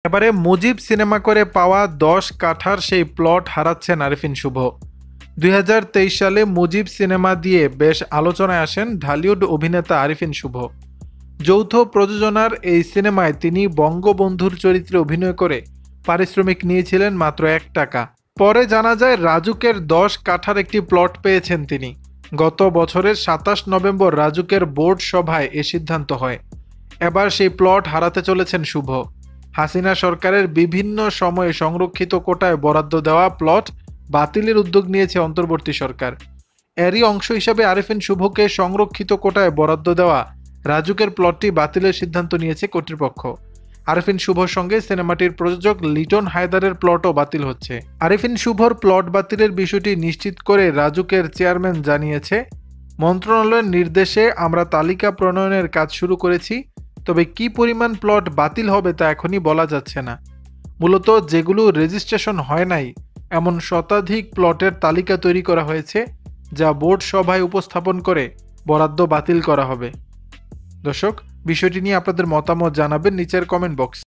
এবারে মুজিব সিনেমা করে পাওয়া 10 কাঠার সেই প্লট হারাচ্ছেন আরিফিন শুভ। 2023 সালে মুজিব সিনেমা দিয়ে বেশ আলোচনায় আসেন ঢালিউড অভিনেতা আরিফিন শুভ। যৌথ প্রযোজনার এই সিনেমায় তিনি বঙ্গবন্ধুর চরিত্রে অভিনয় করে পারিশ্রমিক নিয়েছিলেন মাত্র 1 টাকা। পরে জানা যায় রাজুকের 10 কাঠার একটি প্লট পেয়েছেন তিনি। গত বছরের 27 নভেম্বর রাজুকের বোর্ড সভায় এ সিদ্ধান্ত হয়। এবার সেই প্লট হারাতে চলেছেন শুভ। হাসিনা সরকারের বিভিন্ন সময়ে সংরক্ষিত কোটায় বরাদ্দ দেওয়া প্লট বাতিলের উদ্যোগ নিয়েছে অন্তর্বর্তী সরকার। এরই অংশ হিসাবে আরিফিন শুভকে সংরক্ষিত কোটায় বরাদ্দ দেওয়া রাজুকের প্লটটি বাতিলের সিদ্ধান্ত নিয়েছে কর্তৃপক্ষ। আরিফিন শুভর সঙ্গে সিনেমাটির প্রযোজক লিটন হায়দারের প্লটও বাতিল হচ্ছে। আরিফিন শুভর প্লট বাতিলের বিষয়টি নিশ্চিত করে রাজুকের চেয়ারম্যান জানিয়েছে, মন্ত্রণালয়ের নির্দেশে আমরা তালিকা প্রণয়নের কাজ শুরু করেছি, তবে কি পরিমাণ প্লট বাতিল হবে তা এখনই বলা যাচ্ছে না। মূলত যেগুলো রেজিস্ট্রেশন হয় নাই এমন শতাধিক প্লটের তালিকা তৈরি করা হয়েছে, যা বোর্ড সভায় উপস্থাপন করে বরাদ্দ বাতিল করা হবে। দর্শক, বিষয়টি নিয়ে আপনাদের মতামত জানাবেন নিচের কমেন্ট বক্স।